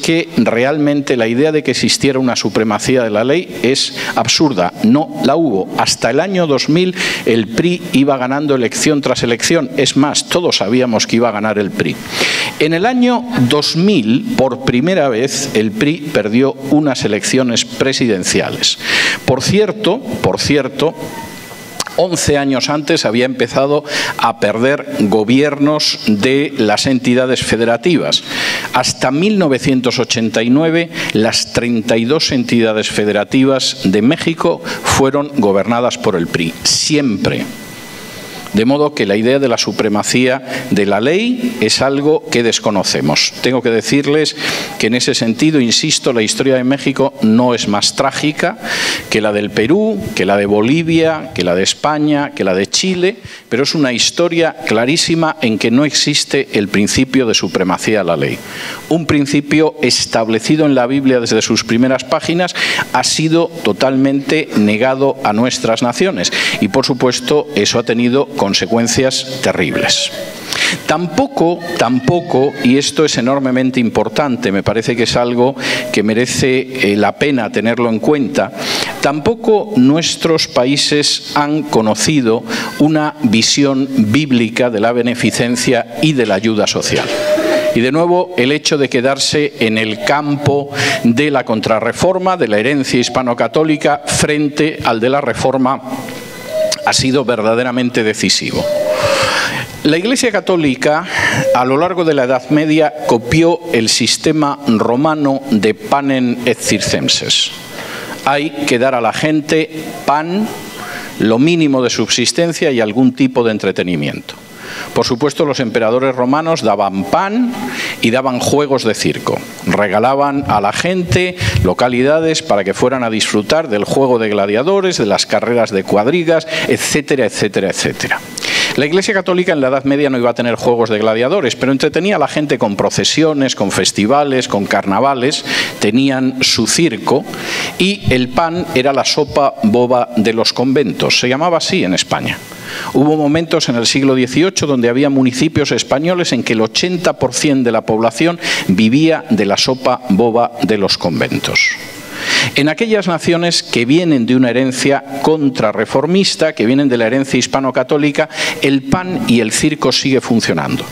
que realmente la idea de que existiera una supremacía de la ley es absurda. No la hubo. Hasta el año 2000 el PRI iba ganando elección tras elección. Es más, todos sabíamos que iba a ganar el PRI. En el año 2000, por primera vez, el PRI perdió unas elecciones presidenciales. Por cierto, 11 años antes había empezado a perder gobiernos de las entidades federativas. Hasta 1989, las 32 entidades federativas de México fueron gobernadas por el PRI, siempre. De modo que la idea de la supremacía de la ley es algo que desconocemos. Tengo que decirles que en ese sentido, insisto, la historia de México no es más trágica que la del Perú, que la de Bolivia, que la de España, que la de Chile, pero es una historia clarísima en que no existe el principio de supremacía de la ley. Un principio establecido en la Biblia desde sus primeras páginas ha sido totalmente negado a nuestras naciones y, por supuesto, eso ha tenido consecuencias terribles. Tampoco, y esto es enormemente importante, me parece que es algo que merece la pena tenerlo en cuenta, tampoco nuestros países han conocido una visión bíblica de la beneficencia y de la ayuda social. Y de nuevo, el hecho de quedarse en el campo de la contrarreforma, de la herencia hispano-católica, frente al de la reforma, ha sido verdaderamente decisivo. La Iglesia Católica, a lo largo de la Edad Media, copió el sistema romano de panem et circenses. Hay que dar a la gente pan, lo mínimo de subsistencia y algún tipo de entretenimiento. Por supuesto, los emperadores romanos daban pan y daban juegos de circo. Regalaban a la gente localidades para que fueran a disfrutar del juego de gladiadores, de las carreras de cuadrigas, etcétera, etcétera, etcétera. La Iglesia Católica en la Edad Media no iba a tener juegos de gladiadores, pero entretenía a la gente con procesiones, con festivales, con carnavales, tenían su circo y el pan era la sopa boba de los conventos, se llamaba así en España. Hubo momentos en el siglo XVIII donde había municipios españoles en que el 80% de la población vivía de la sopa boba de los conventos. En aquellas naciones que vienen de una herencia contrarreformista, que vienen de la herencia hispano-católica, el pan y el circo sigue funcionando.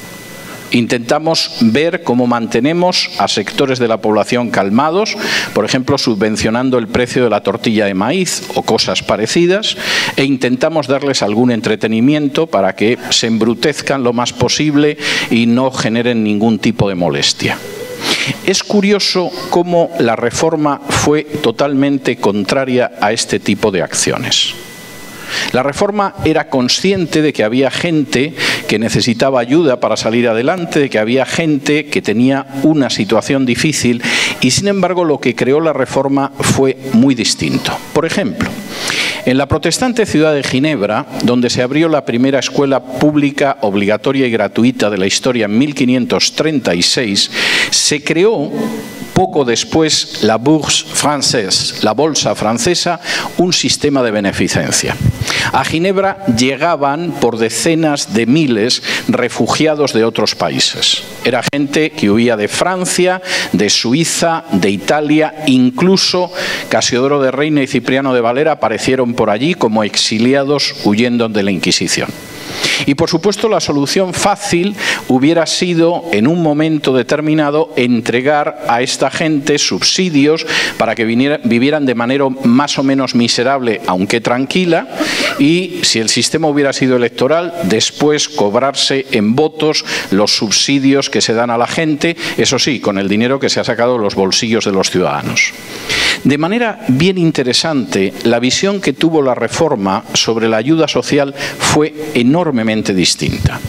Intentamos ver cómo mantenemos a sectores de la población calmados, por ejemplo, subvencionando el precio de la tortilla de maíz o cosas parecidas, e intentamos darles algún entretenimiento para que se embrutezcan lo más posible y no generen ningún tipo de molestia. Es curioso cómo la reforma fue totalmente contraria a este tipo de acciones. La reforma era consciente de que había gente que necesitaba ayuda para salir adelante, de que había gente que tenía una situación difícil y, sin embargo, lo que creó la reforma fue muy distinto. Por ejemplo, en la protestante ciudad de Ginebra, donde se abrió la primera escuela pública obligatoria y gratuita de la historia en 1536, se creó poco después la Bourse Française, la bolsa francesa, un sistema de beneficencia. A Ginebra llegaban por decenas de miles refugiados de otros países. Era gente que huía de Francia, de Suiza, de Italia, incluso Casiodoro de Reina y Cipriano de Valera aparecieron por allí como exiliados huyendo de la Inquisición. Y por supuesto la solución fácil hubiera sido en un momento determinado entregar a esta gente subsidios para que vivieran de manera más o menos miserable aunque tranquila y si el sistema hubiera sido electoral después cobrarse en votos los subsidios que se dan a la gente, eso sí, con el dinero que se ha sacado de los bolsillos de los ciudadanos. De manera bien interesante, la visión que tuvo la reforma sobre la ayuda social fue enormemente distinta.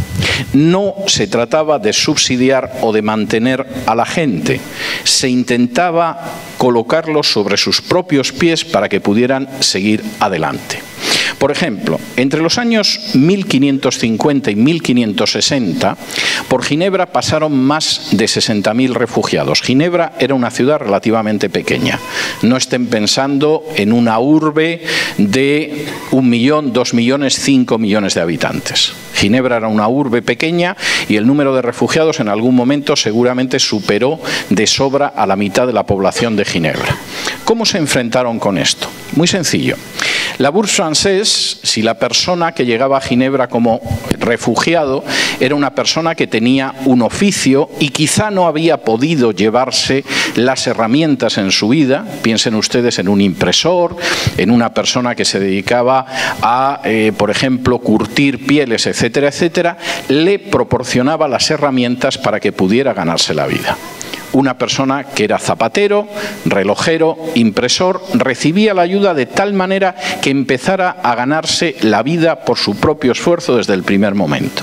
No se trataba de subsidiar o de mantener a la gente, se intentaba colocarlos sobre sus propios pies para que pudieran seguir adelante. Por ejemplo, entre los años 1550 y 1560, por Ginebra pasaron más de 60.000 refugiados. Ginebra era una ciudad relativamente pequeña. No estén pensando en una urbe de 1 millón, 2 millones, 5 millones de habitantes. Ginebra era una urbe pequeña y el número de refugiados en algún momento seguramente superó de sobra a la mitad de la población de Ginebra. ¿Cómo se enfrentaron con esto? Muy sencillo. La Bourse Française, si la persona que llegaba a Ginebra como refugiado era una persona que tenía un oficio y quizá no había podido llevarse las herramientas en su vida, piensen ustedes en un impresor, en una persona que se dedicaba a, por ejemplo, curtir pieles, etcétera, etcétera, le proporcionaba las herramientas para que pudiera ganarse la vida. Una persona que era zapatero, relojero, impresor, recibía la ayuda de tal manera que empezara a ganarse la vida por su propio esfuerzo desde el primer momento.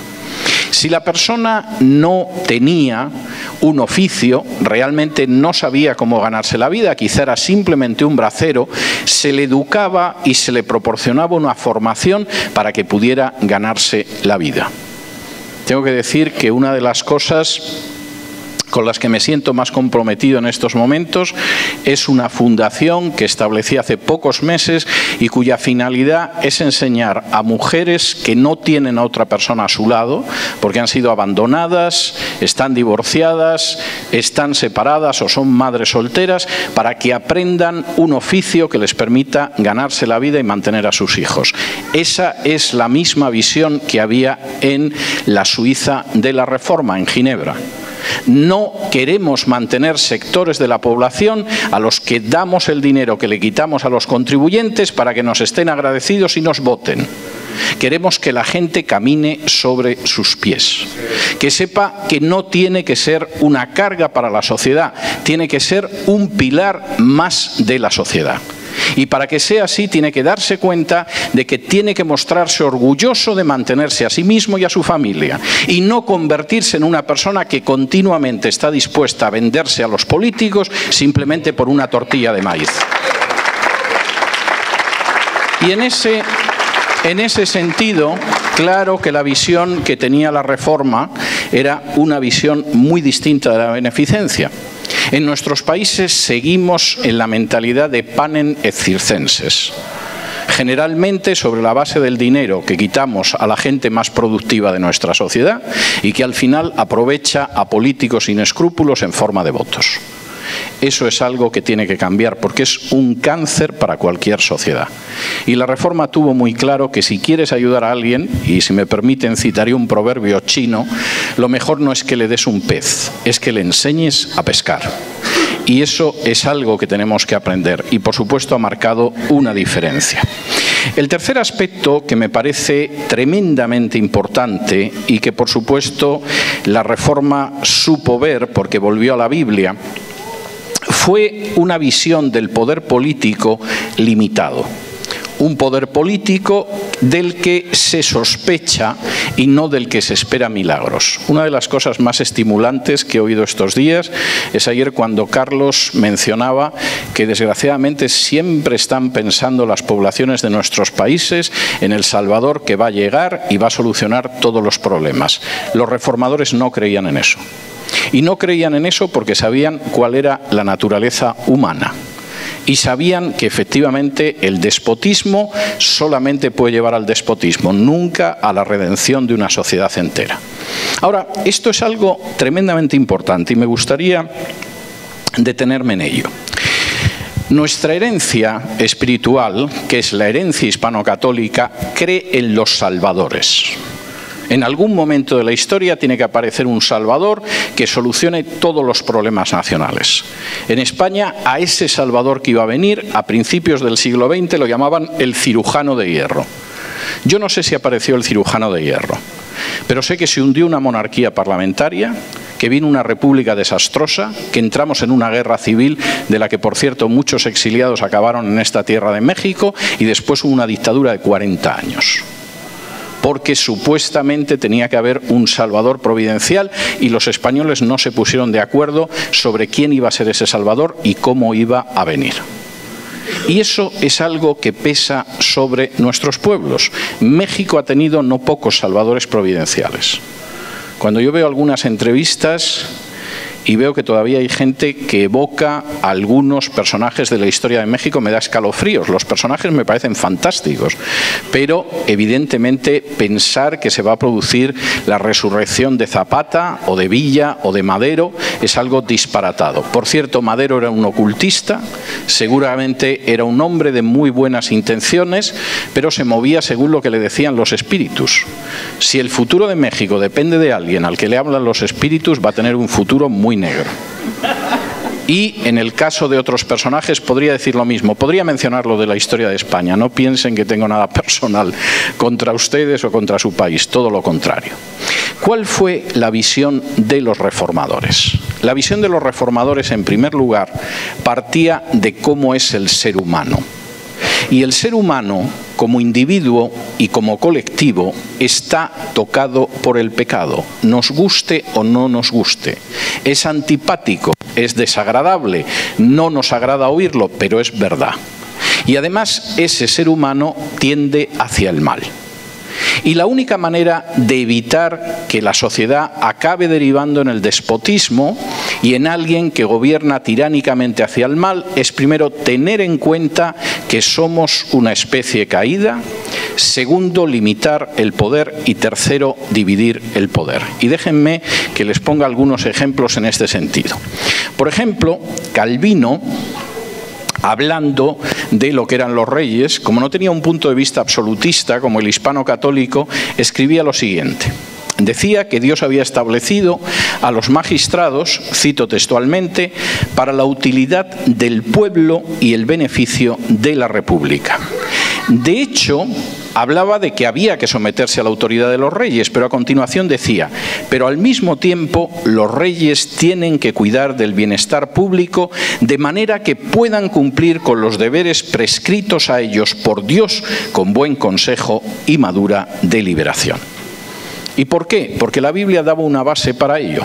Si la persona no tenía un oficio, realmente no sabía cómo ganarse la vida, quizá era simplemente un bracero, se le educaba y se le proporcionaba una formación para que pudiera ganarse la vida. Tengo que decir que una de las cosas con las que me siento más comprometido en estos momentos es una fundación que establecí hace pocos meses y cuya finalidad es enseñar a mujeres que no tienen a otra persona a su lado porque han sido abandonadas, están divorciadas, están separadas o son madres solteras, para que aprendan un oficio que les permita ganarse la vida y mantener a sus hijos. Esa es la misma visión que había en la Suiza de la Reforma, en Ginebra. No queremos mantener sectores de la población a los que damos el dinero que le quitamos a los contribuyentes para que nos estén agradecidos y nos voten. Queremos que la gente camine sobre sus pies, que sepa que no tiene que ser una carga para la sociedad, tiene que ser un pilar más de la sociedad. Y para que sea así tiene que darse cuenta de que tiene que mostrarse orgulloso de mantenerse a sí mismo y a su familia y no convertirse en una persona que continuamente está dispuesta a venderse a los políticos simplemente por una tortilla de maíz. Y en ese sentido, claro que la visión que tenía la Reforma era una visión muy distinta de la beneficencia. En nuestros países seguimos en la mentalidad de panem et circenses. Generalmente sobre la base del dinero que quitamos a la gente más productiva de nuestra sociedad y que al final aprovecha a políticos sin escrúpulos en forma de votos. Eso es algo que tiene que cambiar porque es un cáncer para cualquier sociedad. Y la Reforma tuvo muy claro que si quieres ayudar a alguien, y si me permiten citaré un proverbio chino, lo mejor no es que le des un pez, es que le enseñes a pescar. Y eso es algo que tenemos que aprender y por supuesto ha marcado una diferencia. El tercer aspecto que me parece tremendamente importante y que por supuesto la Reforma supo ver porque volvió a la Biblia, fue una visión del poder político limitado. Un poder político del que se sospecha y no del que se espera milagros. Una de las cosas más estimulantes que he oído estos días es ayer cuando Carlos mencionaba que desgraciadamente siempre están pensando las poblaciones de nuestros países en El Salvador que va a llegar y va a solucionar todos los problemas. Los reformadores no creían en eso. Y no creían en eso porque sabían cuál era la naturaleza humana. Y sabían que efectivamente el despotismo solamente puede llevar al despotismo, nunca a la redención de una sociedad entera. Ahora, esto es algo tremendamente importante y me gustaría detenerme en ello. Nuestra herencia espiritual, que es la herencia hispano-católica, cree en los salvadores. En algún momento de la historia tiene que aparecer un salvador que solucione todos los problemas nacionales. En España, a ese salvador que iba a venir, a principios del siglo XX, lo llamaban el cirujano de hierro. Yo no sé si apareció el cirujano de hierro, pero sé que se hundió una monarquía parlamentaria, que vino una república desastrosa, que entramos en una guerra civil de la que, por cierto, muchos exiliados acabaron en esta tierra de México y después hubo una dictadura de 40 años. Porque supuestamente tenía que haber un salvador providencial y los españoles no se pusieron de acuerdo sobre quién iba a ser ese salvador y cómo iba a venir. Y eso es algo que pesa sobre nuestros pueblos. México ha tenido no pocos salvadores providenciales. Cuando yo veo algunas entrevistas y veo que todavía hay gente que evoca a algunos personajes de la historia de México, me da escalofríos. Los personajes me parecen fantásticos, pero evidentemente pensar que se va a producir la resurrección de Zapata o de Villa o de Madero es algo disparatado. Por cierto, Madero era un ocultista, seguramente era un hombre de muy buenas intenciones, pero se movía según lo que le decían los espíritus. Si el futuro de México depende de alguien al que le hablan los espíritus, va a tener un futuro muy negro. Y en el caso de otros personajes podría decir lo mismo. Podría mencionar lo de la historia de España. No piensen que tengo nada personal contra ustedes o contra su país, todo lo contrario. ¿Cuál fue la visión de los reformadores? La visión de los reformadores, en primer lugar, partía de cómo es el ser humano. Y el ser humano, como individuo y como colectivo, está tocado por el pecado, nos guste o no nos guste. Es antipático, es desagradable, no nos agrada oírlo, pero es verdad. Y además, ese ser humano tiende hacia el mal. Y la única manera de evitar que la sociedad acabe derivando en el despotismo y en alguien que gobierna tiránicamente hacia el mal es primero tener en cuenta que somos una especie caída, segundo, limitar el poder y tercero, dividir el poder. Y déjenme que les ponga algunos ejemplos en este sentido. Por ejemplo, Calvino, hablando de lo que eran los reyes, como no tenía un punto de vista absolutista como el hispano católico, escribía lo siguiente. Decía que Dios había establecido a los magistrados, cito textualmente, para la utilidad del pueblo y el beneficio de la República. De hecho, hablaba de que había que someterse a la autoridad de los reyes, pero a continuación decía, pero al mismo tiempo los reyes tienen que cuidar del bienestar público de manera que puedan cumplir con los deberes prescritos a ellos por Dios con buen consejo y madura deliberación. ¿Y por qué? Porque la Biblia daba una base para ello.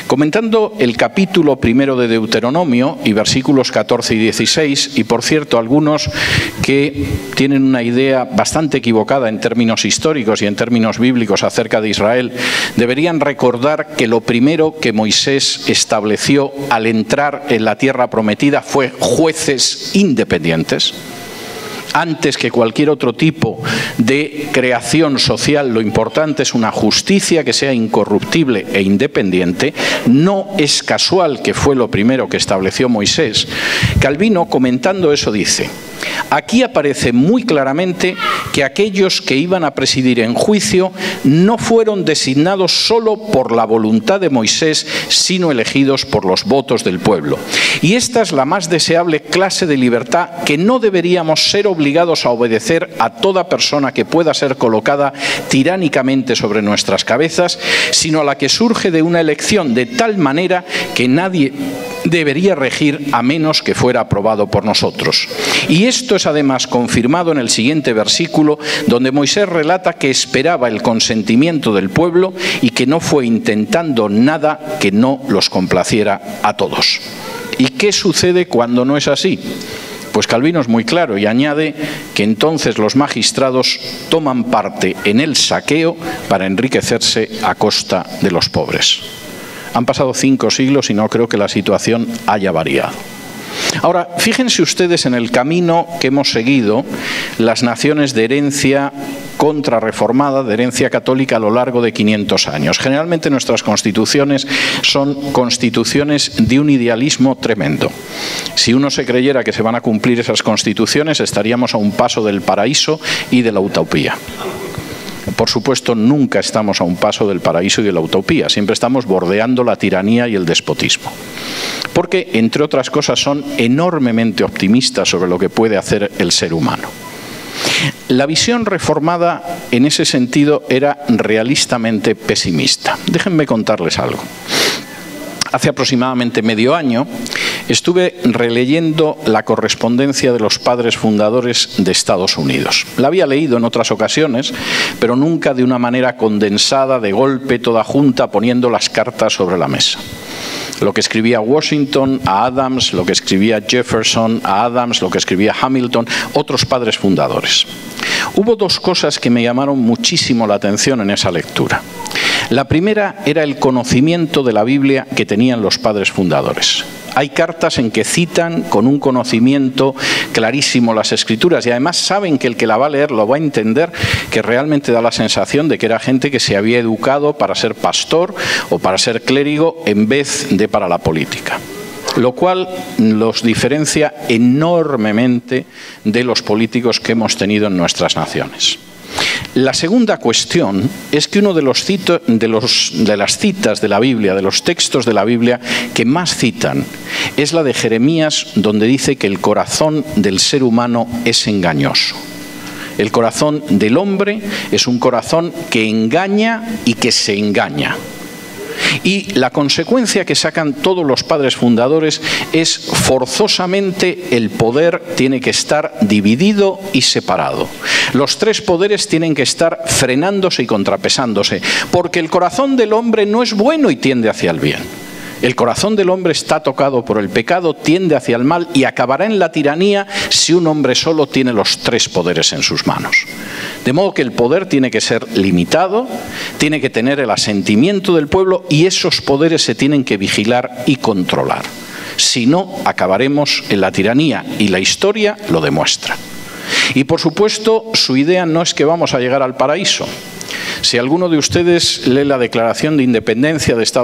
Comentando el capítulo 1 de Deuteronomio y versículos 14 y 16, y por cierto algunos que tienen una idea bastante equivocada en términos históricos y en términos bíblicos acerca de Israel, deberían recordar que lo primero que Moisés estableció al entrar en la tierra prometida fue jueces independientes. Antes que cualquier otro tipo de creación social, lo importante es una justicia que sea incorruptible e independiente. No es casual que fue lo primero que estableció Moisés. Calvino, comentando eso, dice: aquí aparece muy claramente que aquellos que iban a presidir en juicio no fueron designados solo por la voluntad de Moisés, sino elegidos por los votos del pueblo. Y esta es la más deseable clase de libertad que no deberíamos ser obligados a obedecer a toda persona que pueda ser colocada tiránicamente sobre nuestras cabezas, sino a la que surge de una elección de tal manera que nadie debería regir a menos que fuera aprobado por nosotros. Y esto es además confirmado en el siguiente versículo, donde Moisés relata que esperaba el consentimiento del pueblo y que no fue intentando nada que no los complaciera a todos. ¿Y qué sucede cuando no es así? Pues Calvino es muy claro y añade que entonces los magistrados toman parte en el saqueo para enriquecerse a costa de los pobres. Han pasado 5 siglos y no creo que la situación haya variado. Ahora, fíjense ustedes en el camino que hemos seguido las naciones de herencia contrarreformada, de herencia católica a lo largo de 500 años. Generalmente nuestras constituciones son constituciones de un idealismo tremendo. Si uno se creyera que se van a cumplir esas constituciones, estaríamos a un paso del paraíso y de la utopía. Por supuesto, nunca estamos a un paso del paraíso y de la utopía, siempre estamos bordeando la tiranía y el despotismo. Porque, entre otras cosas, son enormemente optimistas sobre lo que puede hacer el ser humano. La visión reformada, en ese sentido, era realistamente pesimista. Déjenme contarles algo. Hace aproximadamente medio año estuve releyendo la correspondencia de los padres fundadores de Estados Unidos. La había leído en otras ocasiones, pero nunca de una manera condensada, de golpe, toda junta, poniendo las cartas sobre la mesa. lo que escribía Washington a Adams, lo que escribía Jefferson a Adams, lo que escribía Hamilton, otros padres fundadores. Hubo dos cosas que me llamaron muchísimo la atención en esa lectura. La primera era el conocimiento de la Biblia que tenían los padres fundadores. Hay cartas en que citan con un conocimiento clarísimo las Escrituras y además saben que el que la va a leer lo va a entender, que realmente da la sensación de que era gente que se había educado para ser pastor o para ser clérigo en vez de para la política, lo cual los diferencia enormemente de los políticos que hemos tenido en nuestras naciones. La segunda cuestión es que uno de las citas de la Biblia, de los textos de la Biblia que más citan, es la de Jeremías, donde dice que el corazón del ser humano es engañoso. El corazón del hombre es un corazón que engaña y que se engaña. Y la consecuencia que sacan todos los padres fundadores es forzosamente el poder tiene que estar dividido y separado. Los tres poderes tienen que estar frenándose y contrapesándose, porque el corazón del hombre no es bueno y tiende hacia el bien. El corazón del hombre está tocado por el pecado, tiende hacia el mal y acabará en la tiranía si un hombre solo tiene los tres poderes en sus manos. De modo que el poder tiene que ser limitado, tiene que tener el asentimiento del pueblo y esos poderes se tienen que vigilar y controlar. Si no, acabaremos en la tiranía y la historia lo demuestra. Y por supuesto, su idea no es que vamos a llegar al paraíso. Si alguno de ustedes lee la Declaración de Independencia de Estados